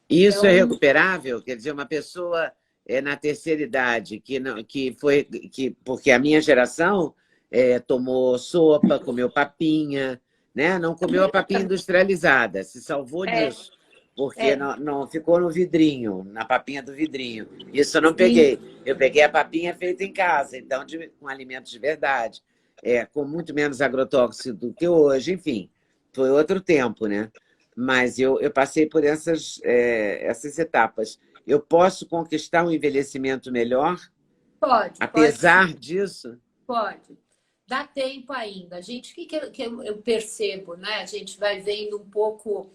Isso é Então, recuperável? Quer dizer, uma pessoa na terceira idade, que, não, que foi. Porque a minha geração tomou sopa, comeu papinha, né? Não comeu a papinha industrializada, se salvou é, disso, porque é, não ficou no vidrinho, na papinha do vidrinho. Isso eu não sim, peguei. Eu peguei a papinha feita em casa, então, com alimentos de verdade, com muito menos agrotóxico do que hoje, enfim, foi outro tempo, né? Mas eu passei por essas etapas. Eu posso conquistar um envelhecimento melhor, pode sim, apesar disso? pode. Dá tempo ainda. A gente, o que eu percebo, né? A gente vai vendo um pouco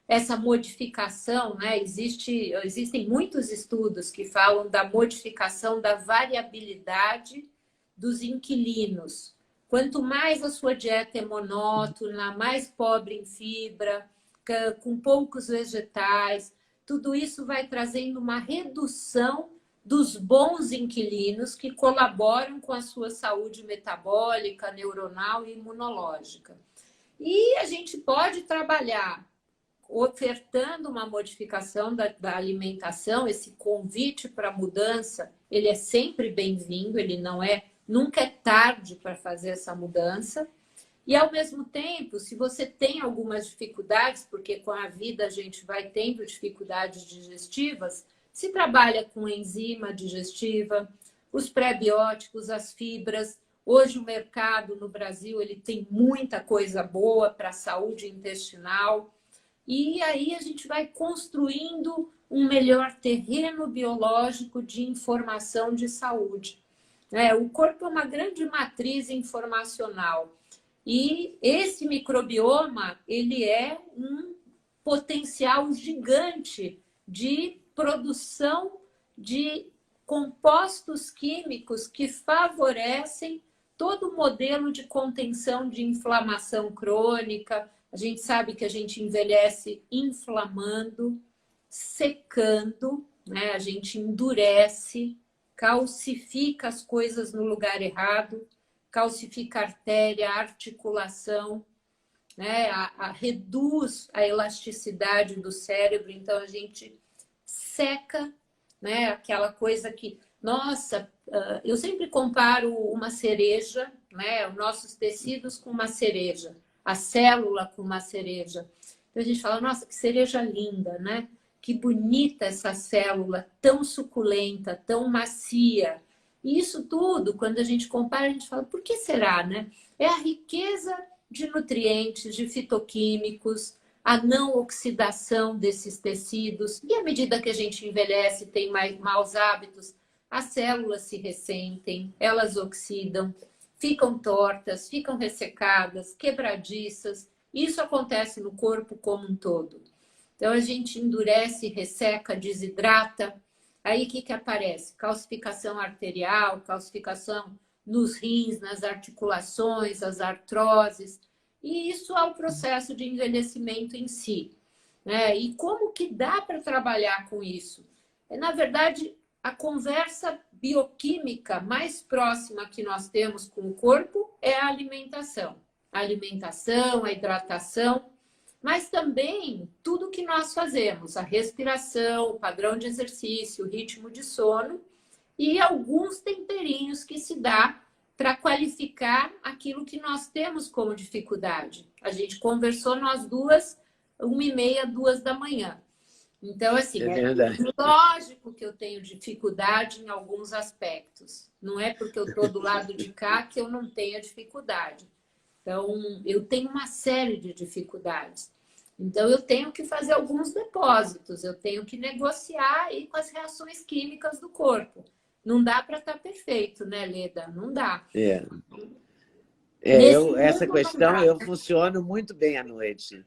essa modificação, né? Existem muitos estudos que falam da modificação da variabilidade dos inquilinos. Quanto mais a sua dieta é monótona, mais pobre em fibra, com poucos vegetais, tudo isso vai trazendo uma redução dos bons inquilinos que colaboram com a sua saúde metabólica, neuronal e imunológica. E a gente pode trabalhar ofertando uma modificação da alimentação, esse convite para mudança, ele é sempre bem-vindo, ele não é, nunca é tarde para fazer essa mudança. E, ao mesmo tempo, se você tem algumas dificuldades, porque com a vida a gente vai tendo dificuldades digestivas, se trabalha com enzima digestiva, os pré-bióticos, as fibras. Hoje o mercado no Brasil ele tem muita coisa boa para a saúde intestinal. E aí a gente vai construindo um melhor terreno biológico de informação de saúde. O corpo é uma grande matriz informacional. E esse microbioma, ele é um potencial gigante de produção de compostos químicos que favorecem todo o modelo de contenção de inflamação crônica. A gente sabe que a gente envelhece inflamando, secando, né? A gente endurece, calcifica as coisas no lugar errado, calcifica a artéria, a articulação, né? Reduz a elasticidade do cérebro, então a gente seca, né? Aquela coisa que, nossa, eu sempre comparo uma cereja, né? Os nossos tecidos com uma cereja, a célula com uma cereja. Então a gente fala, nossa, que cereja linda, né? Que bonita essa célula, tão suculenta, tão macia. E isso tudo, quando a gente compara, a gente fala, por que será, né? É a riqueza de nutrientes, de fitoquímicos, a não oxidação desses tecidos. E à medida que a gente envelhece, tem mais maus hábitos, as células se ressentem, elas oxidam, ficam tortas, ficam ressecadas, quebradiças. Isso acontece no corpo como um todo. Então, a gente endurece, resseca, desidrata. Aí, o que aparece? Calcificação arterial, calcificação nos rins, nas articulações, as artroses. E isso é o processo de envelhecimento em si, né? E como que dá para trabalhar com isso? Na verdade, a conversa bioquímica mais próxima que nós temos com o corpo é a alimentação. A alimentação, a hidratação, mas também tudo que nós fazemos, a respiração, o padrão de exercício, o ritmo de sono e alguns temperinhos que se dá para qualificar aquilo que nós temos como dificuldade. A gente conversou nós duas, 1h30, 2h da manhã. Então, assim, É é verdade. lógico que eu tenho dificuldade em alguns aspectos. Não é porque eu estou do lado de cá que eu não tenha dificuldade. Então, eu tenho uma série de dificuldades. Então, eu tenho que fazer alguns depósitos, eu tenho que negociar aí com as reações químicas do corpo. Não dá para estar perfeito, né, Leda? Não dá. É. Nesse Essa mundo não questão dá. eu funciono muito bem à noite.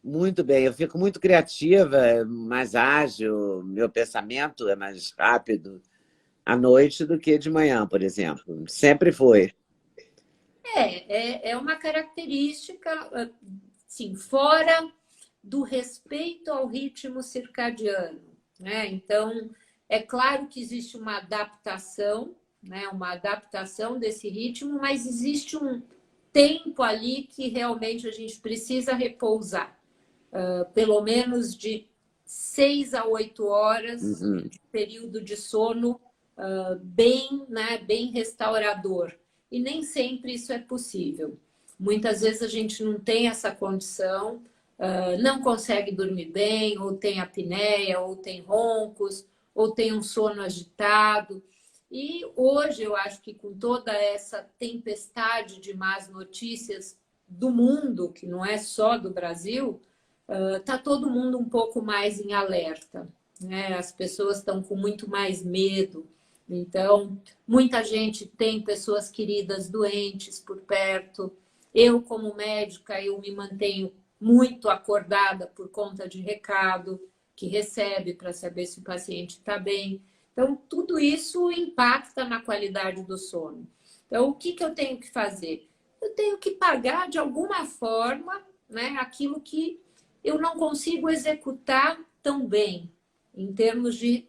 Muito bem, eu fico muito criativa, mais ágil, meu pensamento é mais rápido à noite do que de manhã, por exemplo. Sempre foi. É uma característica, assim, fora do respeito ao ritmo circadiano, né? Então, é claro que existe uma adaptação, né? Uma adaptação desse ritmo, mas existe um tempo ali que realmente a gente precisa repousar, pelo menos de 6 a 8 horas Uhum. de período de sono bem, né, bem restaurador. E nem sempre isso é possível. Muitas vezes a gente não tem essa condição, não consegue dormir bem, ou tem apneia, ou tem roncos, ou tem um sono agitado. E hoje eu acho que com toda essa tempestade de más notícias do mundo, que não é só do Brasil, está todo mundo um pouco mais em alerta, né? As pessoas estão com muito mais medo. Então, muita gente tem pessoas queridas doentes por perto. Eu, como médica, eu me mantenho muito acordada por conta de recado que recebe para saber se o paciente está bem. Então, tudo isso impacta na qualidade do sono. Então, o que eu tenho que fazer? Eu tenho que pagar de alguma forma, né, aquilo que eu não consigo executar tão bem, em termos de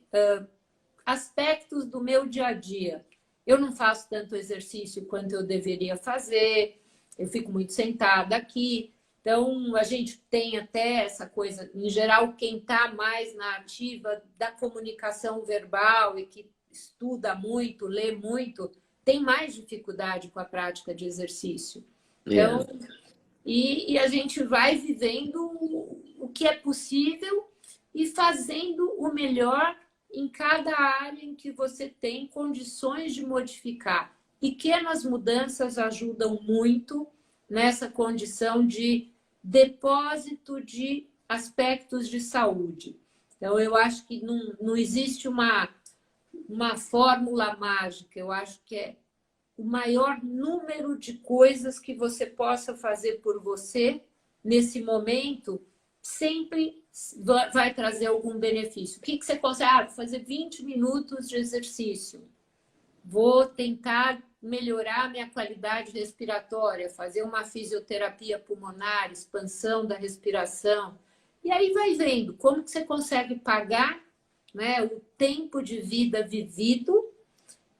aspectos do meu dia a dia. Eu não faço tanto exercício quanto eu deveria fazer, eu fico muito sentada aqui. Então, a gente tem até essa coisa, em geral, quem está mais na ativa da comunicação verbal e que estuda muito, lê muito, tem mais dificuldade com a prática de exercício. É. Então, e a gente vai vivendo o que é possível e fazendo o melhor em cada área em que você tem condições de modificar. Pequenas mudanças ajudam muito nessa condição de depósito de aspectos de saúde. Então, eu acho que não existe uma fórmula mágica, eu acho que é o maior número de coisas que você possa fazer por você nesse momento, sempre vai trazer algum benefício. O que você consegue? Vou fazer 20 minutos de exercício. Vou tentar melhorar minha qualidade respiratória, fazer uma fisioterapia pulmonar, expansão da respiração. E aí vai vendo como que você consegue pagar, né, o tempo de vida vivido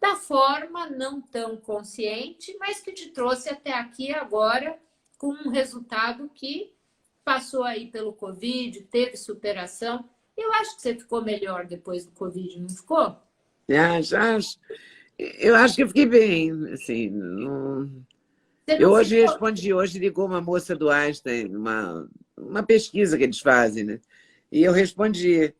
da forma não tão consciente, mas que te trouxe até aqui agora com um resultado que passou aí pelo Covid, teve superação. Eu acho que você ficou melhor depois do Covid, não ficou? Eu acho que eu fiquei bem, assim, Você eu não hoje ficou? respondi, hoje ligou uma moça do Einstein, uma pesquisa que eles fazem, né? E eu respondi.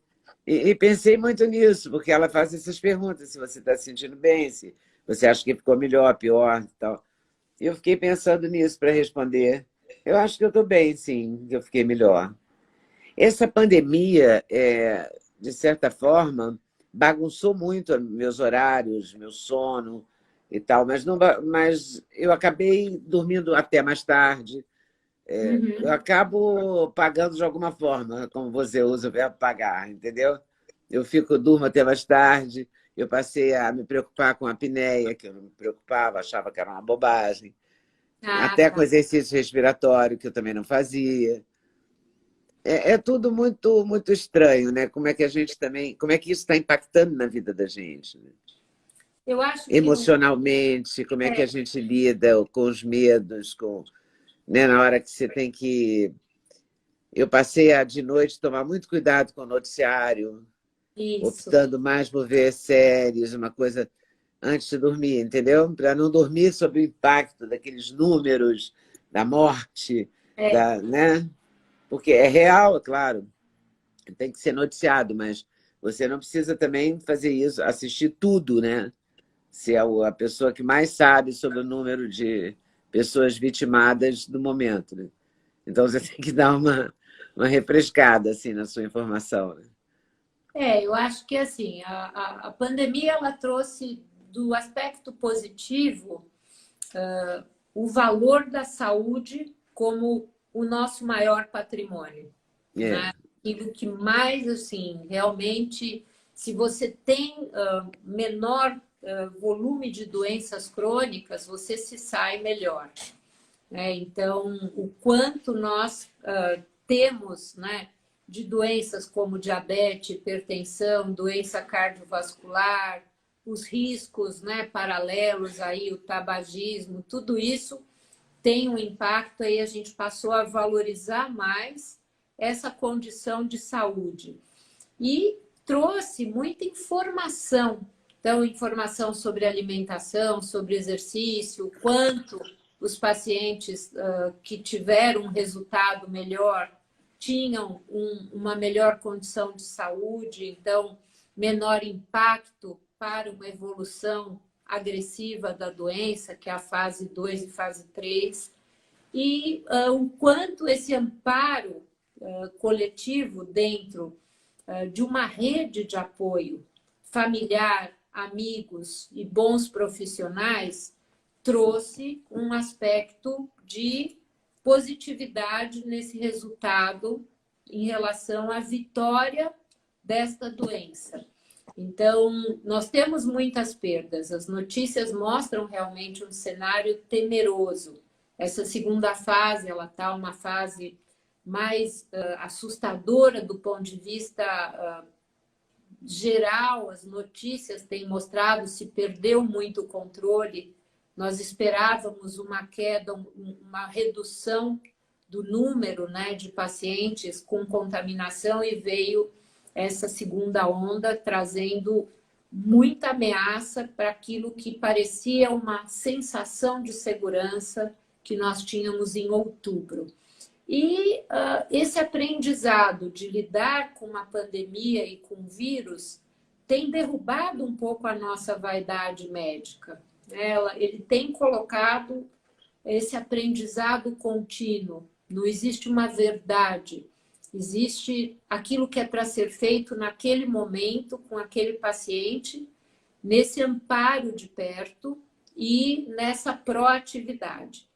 E pensei muito nisso, porque ela faz essas perguntas, se você está se sentindo bem, se você acha que ficou melhor, pior e tal. E eu fiquei pensando nisso para responder. Eu acho que eu estou bem, sim, que eu fiquei melhor. Essa pandemia, de certa forma, bagunçou muito meus horários, meu sono e tal, mas, não, mas eu acabei dormindo até mais tarde. Eu Uhum. acabo pagando de alguma forma, como você usa o verbo pagar, entendeu? Durmo até mais tarde, eu passei a me preocupar com a apneia, que eu não me preocupava, achava que era uma bobagem, Ah, até com tá. exercício respiratório, que eu também não fazia. É tudo muito, muito estranho, né? Como é que a gente também, como é que isso está impactando na vida da gente, né? Eu acho que Emocionalmente, como é que a é gente lida com os medos, né, na hora que você tem que. Eu passei a, de noite, tomar muito cuidado com o noticiário, isso. optando mais por ver séries, uma coisa antes de dormir, entendeu? Para não dormir sob o impacto daqueles números, da morte, É, né? Porque é real, é claro, tem que ser noticiado, mas você não precisa também fazer isso, assistir tudo, né? Se é a pessoa que mais sabe sobre o número de pessoas vitimadas do momento, né? Então você tem que dar uma refrescada assim na sua informação, né? eu acho que assim, a pandemia ela trouxe do aspecto positivo o valor da saúde como o nosso maior patrimônio, É, né? Aquilo que mais, assim, realmente, se você tem menor volume de doenças crônicas, você se sai melhor, né? Então, o quanto nós temos, né, de doenças como diabetes, hipertensão, doença cardiovascular, os riscos, né, paralelos aí, o tabagismo, tudo isso tem um impacto, aí a gente passou a valorizar mais essa condição de saúde. e trouxe muita informação. Então, informação sobre alimentação, sobre exercício, o quanto os pacientes que tiveram um resultado melhor tinham uma melhor condição de saúde, então, menor impacto para uma evolução agressiva da doença, que é a fase 2 e fase 3, e o quanto esse amparo coletivo dentro de uma rede de apoio familiar, amigos e bons profissionais trouxe um aspecto de positividade nesse resultado em relação à vitória desta doença. Então, nós temos muitas perdas. As notícias mostram realmente um cenário temeroso. Essa segunda fase, ela está uma fase mais assustadora do ponto de vista geral. As notícias têm mostrado se perdeu muito o controle. Nós esperávamos uma queda, uma redução do número, né, de pacientes com contaminação e veio essa segunda onda trazendo muita ameaça para aquilo que parecia uma sensação de segurança que nós tínhamos em outubro. E esse aprendizado de lidar com uma pandemia e com vírus tem derrubado um pouco a nossa vaidade médica. Ele tem colocado esse aprendizado contínuo. Não existe uma verdade. Existe aquilo que é para ser feito naquele momento, com aquele paciente, nesse amparo de perto e nessa proatividade.